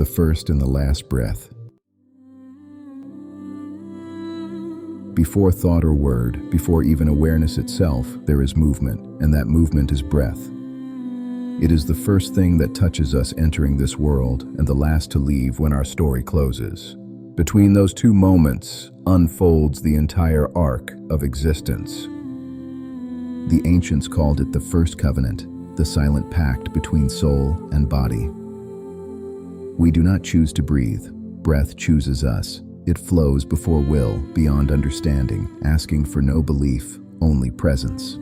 the first and the last breath. Before thought or word, before even awareness itself, there is movement, and that movement is breath. It is the first thing that touches us entering this world, and the last to leave when our story closes. Between those two moments unfolds the entire arc of existence. The ancients called it the first covenant, the silent pact between soul and body. We do not choose to breathe. Breath chooses us. It flows before will, beyond understanding, asking for no belief, only presence.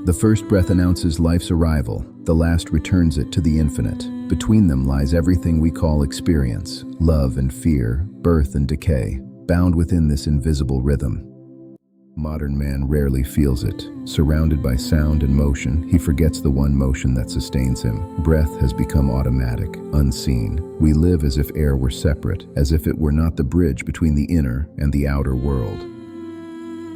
The first breath announces life's arrival, the last returns it to the infinite. Between them lies everything we call experience, love and fear, birth and decay, bound within this invisible rhythm. Modern man rarely feels it. Surrounded by sound and motion, he forgets the one motion that sustains him. Breath has become automatic, unseen. We live as if air were separate, as if it were not the bridge between the inner and the outer world.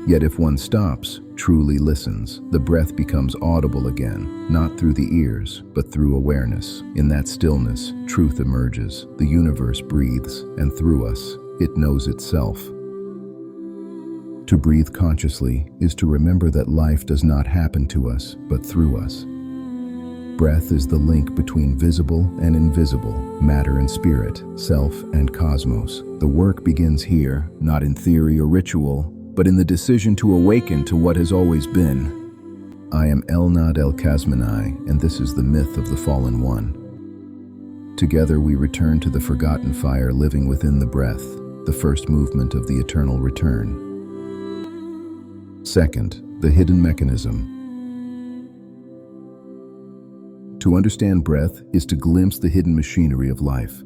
Yet if one stops, truly listens, the breath becomes audible again, not through the ears, but through awareness. In that stillness, truth emerges. The universe breathes, and through us, it knows itself. To breathe consciously is to remember that life does not happen to us, but through us. Breath is the link between visible and invisible, matter and spirit, self and cosmos. The work begins here, not in theory or ritual, but in the decision to awaken to what has always been. I am Elnad El Kasmenaay, and this is the myth of the fallen one. Together we return to the forgotten fire living within the breath, the first movement of the eternal return. Second, the hidden mechanism. To understand breath is to glimpse the hidden machinery of life.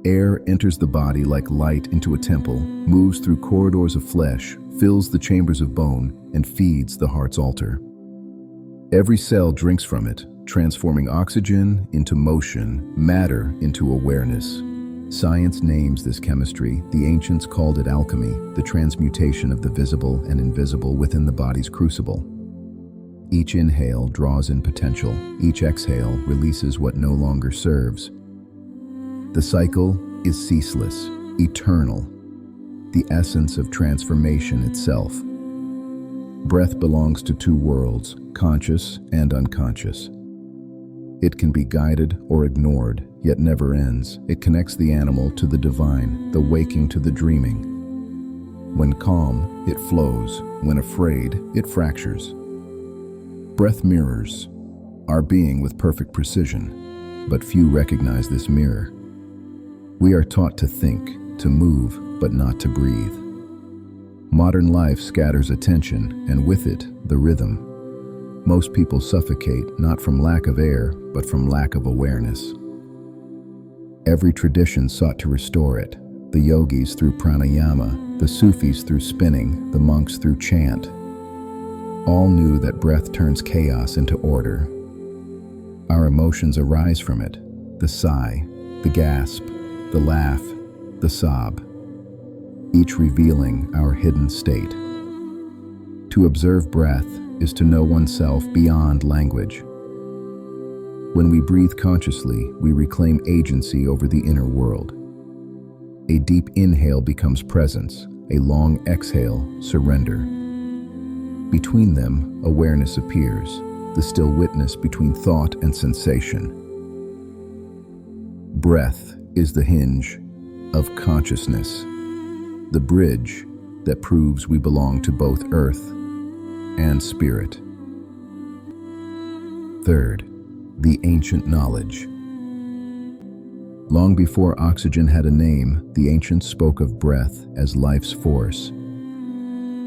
Air enters the body like light into a temple, moves through corridors of flesh, fills the chambers of bone, and feeds the heart's altar. Every cell drinks from it, transforming oxygen into motion, matter into awareness. Science names this chemistry. The ancients called it alchemy, the transmutation of the visible and invisible within the body's crucible. Each inhale draws in potential. Each exhale releases what no longer serves. The cycle is ceaseless, eternal, the essence of transformation itself. Breath belongs to two worlds, conscious and unconscious. It can be guided or ignored, yet never ends. It connects the animal to the divine, the waking to the dreaming. When calm, it flows. When afraid, it fractures. Breath mirrors our being with perfect precision, but few recognize this mirror. We are taught to think, to move, but not to breathe. Modern life scatters attention, and with it, the rhythm. Most people suffocate not from lack of air, but from lack of awareness. Every tradition sought to restore it. The yogis through pranayama, the Sufis through spinning, the monks through chant. All knew that breath turns chaos into order. Our emotions arise from it. The sigh, the gasp, the laugh, the sob, each revealing our hidden state. To observe breath is to know oneself beyond language. When we breathe consciously, we reclaim agency over the inner world. A deep inhale becomes presence, a long exhale, surrender. Between them, awareness appears, the still witness between thought and sensation. Breath is the hinge of consciousness, the bridge that proves we belong to both earth and spirit. Third, the ancient knowledge. Long before oxygen had a name, the ancients spoke of breath as life's force.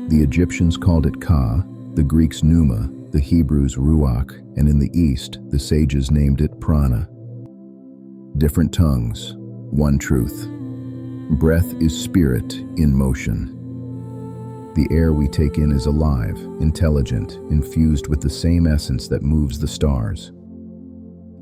The Egyptians called it Ka, the Greeks Pneuma, the Hebrews Ruach, and in the East, the sages named it Prana. Different tongues, one truth. Breath is spirit in motion. The air we take in is alive, intelligent, infused with the same essence that moves the stars.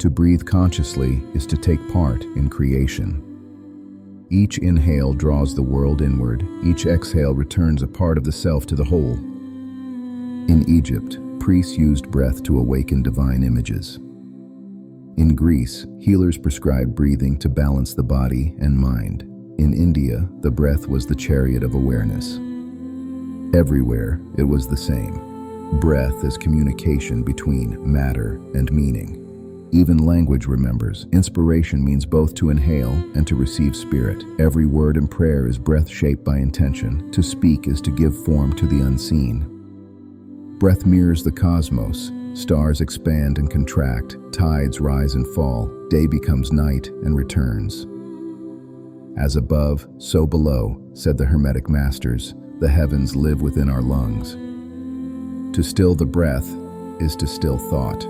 To breathe consciously is to take part in creation. Each inhale draws the world inward, each exhale returns a part of the self to the whole. In Egypt, priests used breath to awaken divine images. In Greece, healers prescribed breathing to balance the body and mind. In India, the breath was the chariot of awareness. Everywhere, it was the same. Breath is communication between matter and meaning. Even language remembers. Inspiration means both to inhale and to receive spirit. Every word in prayer is breath shaped by intention. To speak is to give form to the unseen. Breath mirrors the cosmos. Stars expand and contract. Tides rise and fall. Day becomes night and returns. As above, so below, said the Hermetic Masters. The heavens live within our lungs. To still the breath is to still thought.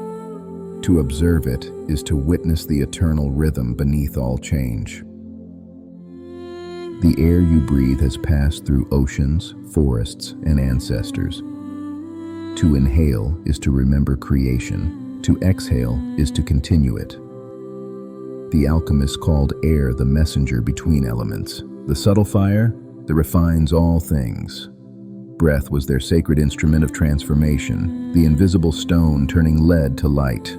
To observe it is to witness the eternal rhythm beneath all change. The air you breathe has passed through oceans, forests, and ancestors. To inhale is to remember creation. To exhale is to continue it. The alchemists called air the messenger between elements. The subtle fire that refines all things. Breath was their sacred instrument of transformation, the invisible stone turning lead to light.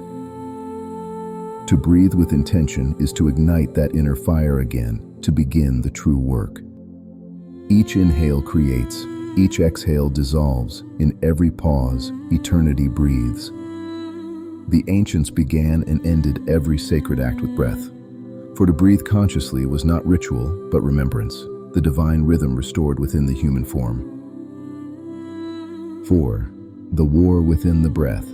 To breathe with intention is to ignite that inner fire again, to begin the true work. Each inhale creates, each exhale dissolves. In every pause, eternity breathes. The ancients began and ended every sacred act with breath. For to breathe consciously was not ritual, but remembrance, the divine rhythm restored within the human form. 4. The war within the breath.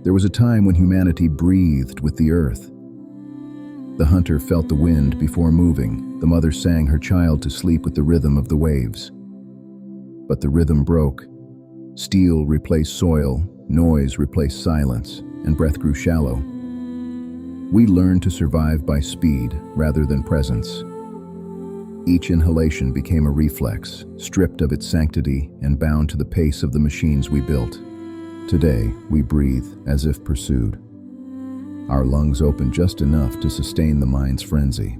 There was a time when humanity breathed with the earth. The hunter felt the wind before moving. The mother sang her child to sleep with the rhythm of the waves. But the rhythm broke. Steel replaced soil, noise replaced silence, and breath grew shallow. We learned to survive by speed rather than presence. Each inhalation became a reflex, stripped of its sanctity and bound to the pace of the machines we built. Today, we breathe as if pursued. Our lungs open just enough to sustain the mind's frenzy.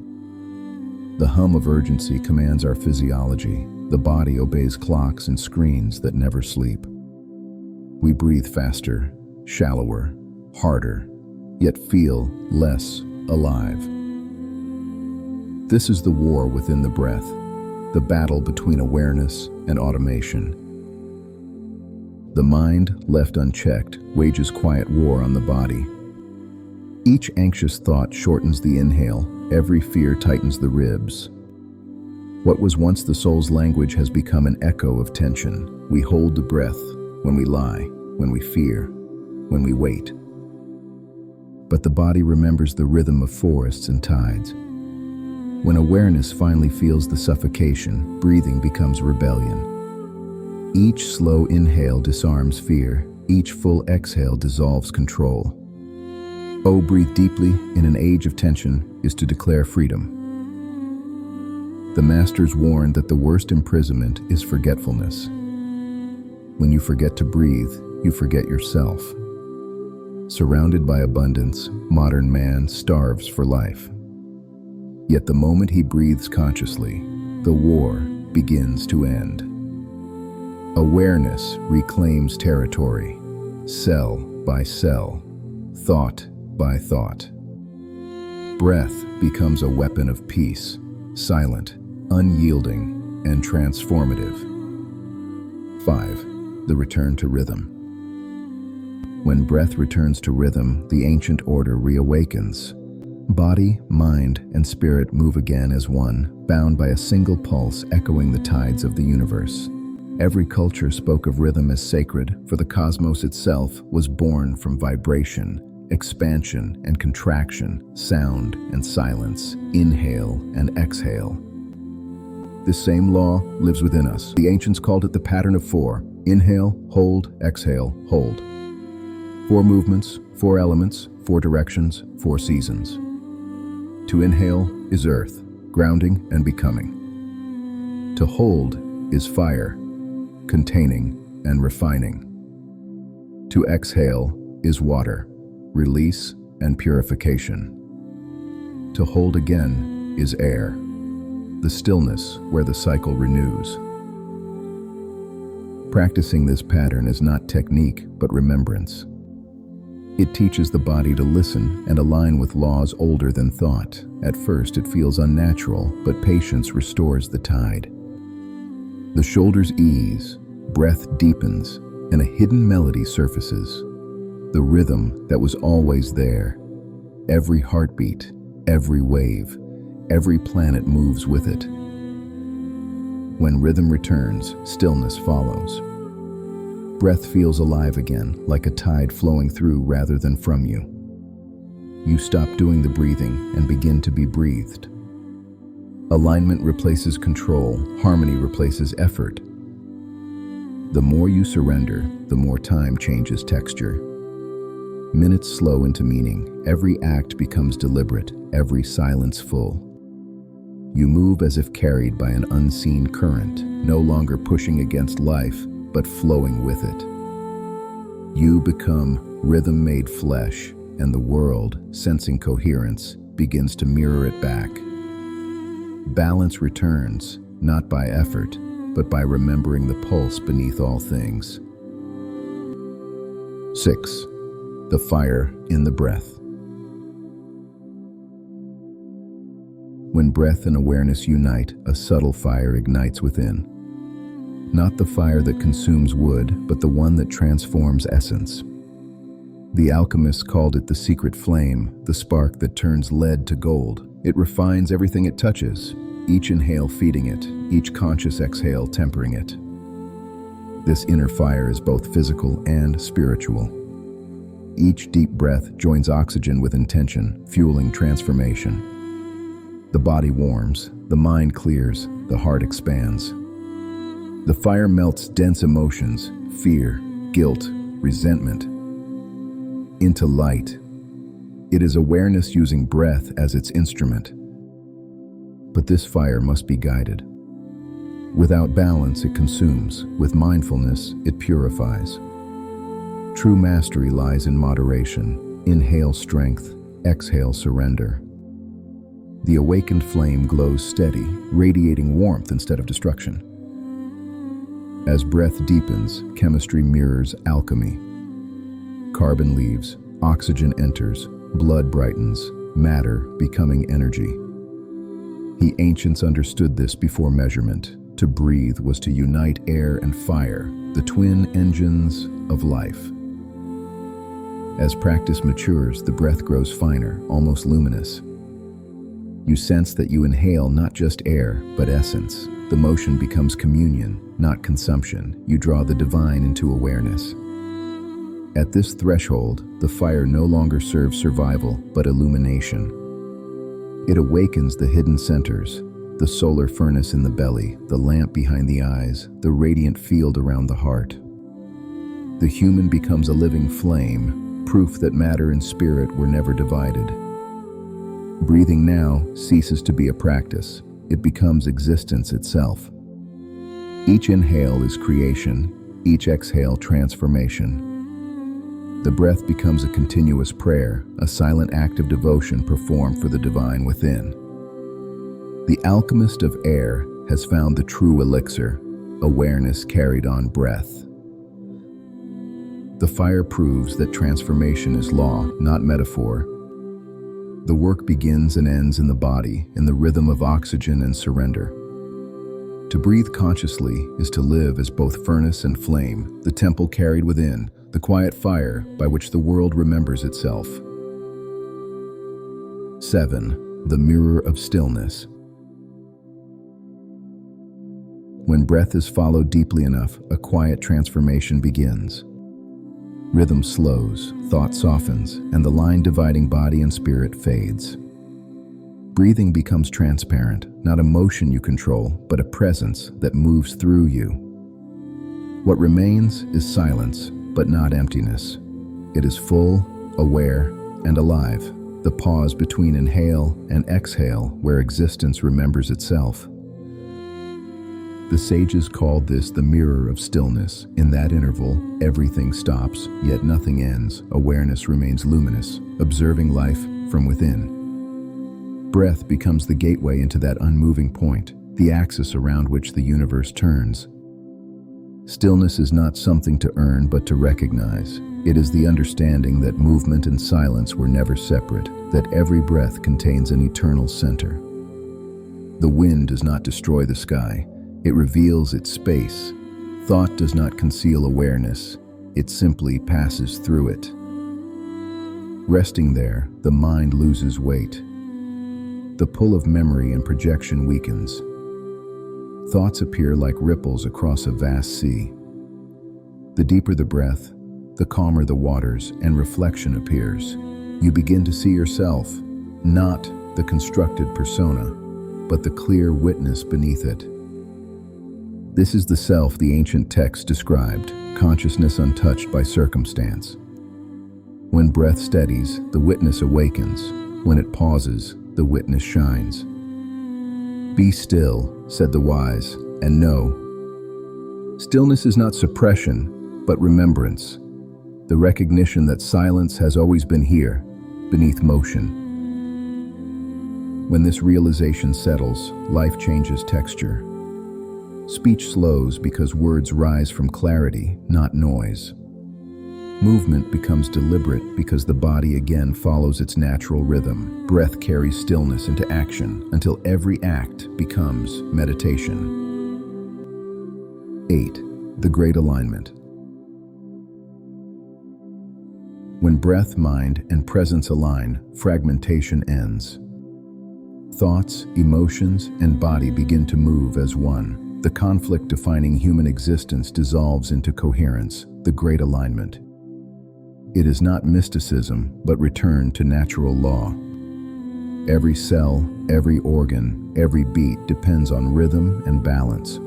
The hum of urgency commands our physiology. The body obeys clocks and screens that never sleep. We breathe faster, shallower, harder, yet feel less alive. This is the war within the breath, the battle between awareness and automation. The mind, left unchecked, wages quiet war on the body. Each anxious thought shortens the inhale, every fear tightens the ribs. What was once the soul's language has become an echo of tension. We hold the breath when we lie, when we fear, when we wait. But the body remembers the rhythm of forests and tides. When awareness finally feels the suffocation, breathing becomes rebellion. Each slow inhale disarms fear. Each full exhale dissolves control. Oh, breathe deeply in an age of tension is to declare freedom. The masters warned that the worst imprisonment is forgetfulness. When you forget to breathe, you forget yourself. Surrounded by abundance, modern man starves for life. Yet the moment he breathes consciously, the war begins to end. Awareness reclaims territory, cell by cell, thought by thought. Breath becomes a weapon of peace, silent, unyielding, and transformative. 5. The return to rhythm. When breath returns to rhythm, the ancient order reawakens. Body, mind, and spirit move again as one, bound by a single pulse echoing the tides of the universe. Every culture spoke of rhythm as sacred, for the cosmos itself was born from vibration, expansion and contraction, sound and silence, inhale and exhale. This same law lives within us. The ancients called it the pattern of 4. Inhale, hold, exhale, hold. 4 movements, 4 elements, 4 directions, 4 seasons. To inhale is earth, grounding and becoming. To hold is fire, containing and refining. To exhale is water, release and purification. To hold again is air, the stillness where the cycle renews. Practicing this pattern is not technique, but remembrance. It teaches the body to listen and align with laws older than thought. At first, it feels unnatural, but patience restores the tide. The shoulders ease, breath deepens, and a hidden melody surfaces. The rhythm that was always there. Every heartbeat, every wave, every planet moves with it. When rhythm returns, stillness follows. Breath feels alive again, like a tide flowing through rather than from you. You stop doing the breathing and begin to be breathed. Alignment replaces control, harmony replaces effort. The more you surrender, the more time changes texture. Minutes slow into meaning, every act becomes deliberate, every silence full. You move as if carried by an unseen current, no longer pushing against life, but flowing with it. You become rhythm made flesh, and the world, sensing coherence, begins to mirror it back. Balance returns, not by effort, but by remembering the pulse beneath all things. 6. The fire in the breath. When breath and awareness unite, a subtle fire ignites within. Not the fire that consumes wood, but the one that transforms essence. The alchemists called it the secret flame, the spark that turns lead to gold. It refines everything it touches, each inhale feeding it, each conscious exhale tempering it. This inner fire is both physical and spiritual. Each deep breath joins oxygen with intention, fueling transformation. The body warms, the mind clears, the heart expands. The fire melts dense emotions, fear, guilt, resentment, into light. It is awareness using breath as its instrument. But this fire must be guided. Without balance, it consumes. With mindfulness, it purifies. True mastery lies in moderation. Inhale strength, exhale surrender. The awakened flame glows steady, radiating warmth instead of destruction. As breath deepens, chemistry mirrors alchemy. Carbon leaves, oxygen enters, blood brightens, matter becoming energy. The ancients understood this before measurement. To breathe was to unite air and fire, the twin engines of life. As practice matures, the breath grows finer, almost luminous. You sense that you inhale not just air, but essence. The motion becomes communion, not consumption. You draw the divine into awareness. At this threshold, the fire no longer serves survival, but illumination. It awakens the hidden centers, the solar furnace in the belly, the lamp behind the eyes, the radiant field around the heart. The human becomes a living flame, proof that matter and spirit were never divided. Breathing now ceases to be a practice. It becomes existence itself. Each inhale is creation, each exhale transformation. The breath becomes a continuous prayer, a silent act of devotion performed for the divine within. The alchemist of air has found the true elixir, awareness carried on breath. The fire proves that transformation is law, not metaphor. The work begins and ends in the body, in the rhythm of oxygen and surrender. To breathe consciously is to live as both furnace and flame, the temple carried within, the quiet fire by which the world remembers itself. 7. The mirror of stillness. When breath is followed deeply enough, a quiet transformation begins. Rhythm slows, thought softens, and the line dividing body and spirit fades. Breathing becomes transparent, not a motion you control, but a presence that moves through you. What remains is silence, but not emptiness. It is full, aware, and alive, the pause between inhale and exhale where existence remembers itself. The sages called this the mirror of stillness. In that interval, everything stops, yet nothing ends. Awareness remains luminous, observing life from within. Breath becomes the gateway into that unmoving point, the axis around which the universe turns. Stillness is not something to earn but to recognize. It is the understanding that movement and silence were never separate, that every breath contains an eternal center. The wind does not destroy the sky, it reveals its space. Thought does not conceal awareness, it simply passes through it. Resting there, the mind loses weight. The pull of memory and projection weakens. Thoughts appear like ripples across a vast sea. The deeper the breath, the calmer the waters, and reflection appears. You begin to see yourself, not the constructed persona, but the clear witness beneath it. This is the self the ancient texts described, consciousness untouched by circumstance. When breath steadies, the witness awakens. When it pauses, the witness shines. "Be still," said the wise, "and know." Stillness is not suppression, but remembrance. The recognition that silence has always been here, beneath motion. When this realization settles, life changes texture. Speech slows because words rise from clarity, not noise. Movement becomes deliberate because the body again follows its natural rhythm. Breath carries stillness into action until every act becomes meditation. 8. The Great Alignment. When breath, mind, and presence align, fragmentation ends. Thoughts, emotions, and body begin to move as one. The conflict defining human existence dissolves into coherence, the Great Alignment. It is not mysticism, but return to natural law. Every cell, every organ, every beat depends on rhythm and balance.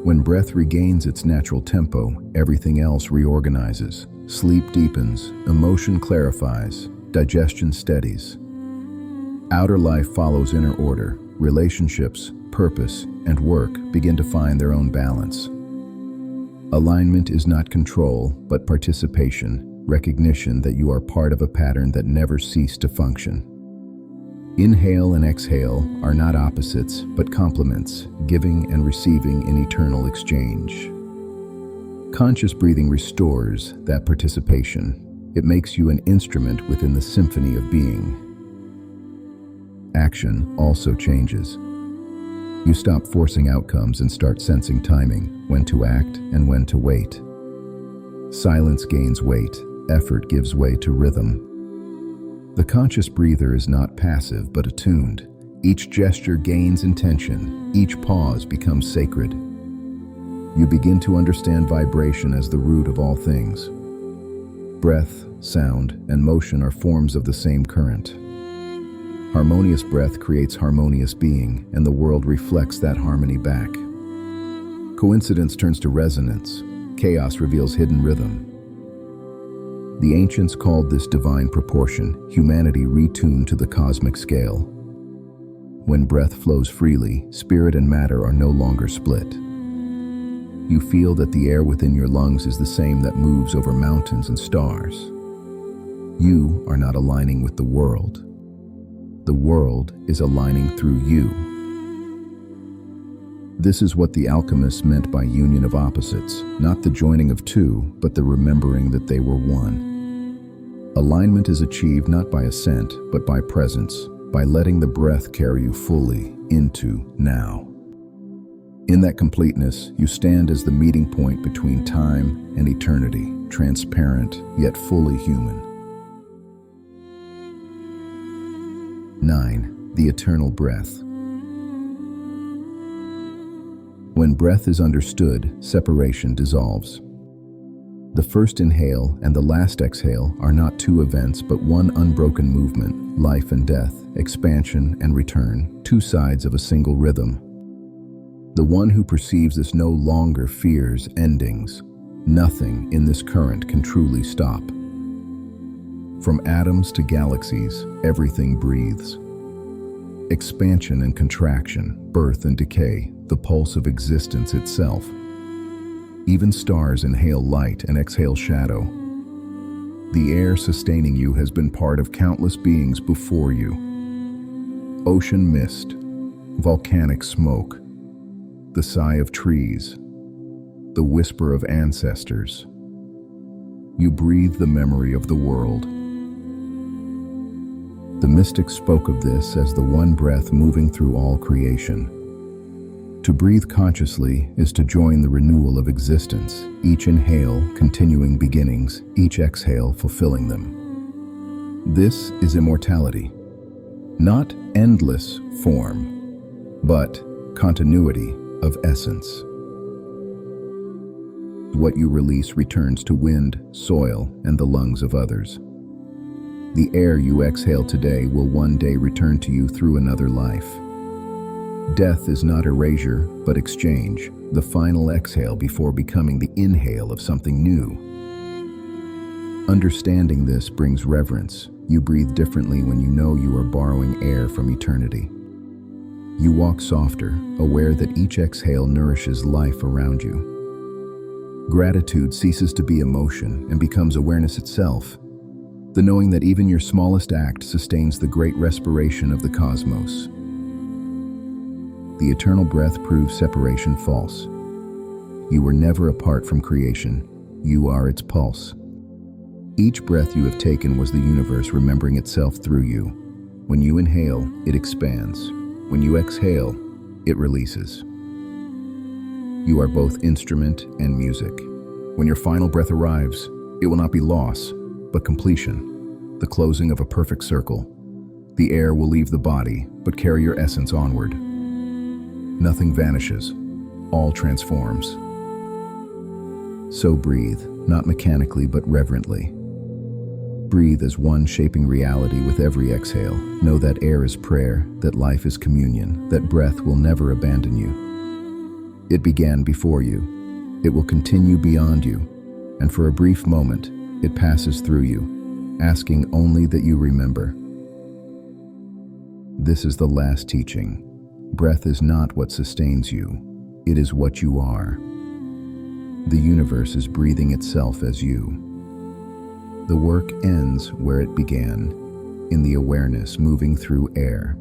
When breath regains its natural tempo, everything else reorganizes. Sleep deepens, emotion clarifies, digestion steadies. Outer life follows inner order. Relationships, purpose, and work begin to find their own balance. Alignment is not control, but participation, recognition that you are part of a pattern that never ceased to function. Inhale and exhale are not opposites, but complements, giving and receiving in eternal exchange. Conscious breathing restores that participation. It makes you an instrument within the symphony of being. Action also changes. You stop forcing outcomes and start sensing timing, when to act and when to wait. Silence gains weight, effort gives way to rhythm. The conscious breather is not passive but attuned. Each gesture gains intention, each pause becomes sacred. You begin to understand vibration as the root of all things. Breath, sound, and motion are forms of the same current. Harmonious breath creates harmonious being, and the world reflects that harmony back. Coincidence turns to resonance. Chaos reveals hidden rhythm. The ancients called this divine proportion, humanity retuned to the cosmic scale. When breath flows freely, spirit and matter are no longer split. You feel that the air within your lungs is the same that moves over mountains and stars. You are not aligning with the world. The world is aligning through you. This is what the alchemists meant by union of opposites, not the joining of two, but the remembering that they were one. Alignment is achieved not by assent, but by presence, by letting the breath carry you fully into now. In that completeness, you stand as the meeting point between time and eternity, transparent yet fully human. 9. The Eternal Breath. When breath is understood, separation dissolves. The first inhale and the last exhale are not two events but one unbroken movement, life and death, expansion and return, two sides of a single rhythm. The one who perceives this no longer fears endings. Nothing in this current can truly stop. From atoms to galaxies, everything breathes. Expansion and contraction, birth and decay, the pulse of existence itself. Even stars inhale light and exhale shadow. The air sustaining you has been part of countless beings before you. Ocean mist, volcanic smoke, the sigh of trees, the whisper of ancestors. You breathe the memory of the world. The mystics spoke of this as the one breath moving through all creation. To breathe consciously is to join the renewal of existence, each inhale continuing beginnings, each exhale fulfilling them. This is immortality, not endless form, but continuity of essence. What you release returns to wind, soil, and the lungs of others. The air you exhale today will one day return to you through another life. Death is not erasure, but exchange, the final exhale before becoming the inhale of something new. Understanding this brings reverence. You breathe differently when you know you are borrowing air from eternity. You walk softer, aware that each exhale nourishes life around you. Gratitude ceases to be emotion and becomes awareness itself, the knowing that even your smallest act sustains the great respiration of the cosmos. The eternal breath proves separation false. You were never apart from creation. You are its pulse. Each breath you have taken was the universe remembering itself through you. When you inhale, it expands. When you exhale, it releases. You are both instrument and music. When your final breath arrives, it will not be loss, but completion, the closing of a perfect circle. The air will leave the body, but carry your essence onward. Nothing vanishes, all transforms. So breathe, not mechanically but reverently. Breathe as one shaping reality with every exhale. Know that air is prayer, that life is communion, that breath will never abandon you. It began before you. It will continue beyond you. And for a brief moment, it passes through you, asking only that you remember. This is the last teaching. Breath is not what sustains you. It is what you are. The universe is breathing itself as you. The work ends where it began, in the awareness moving through air.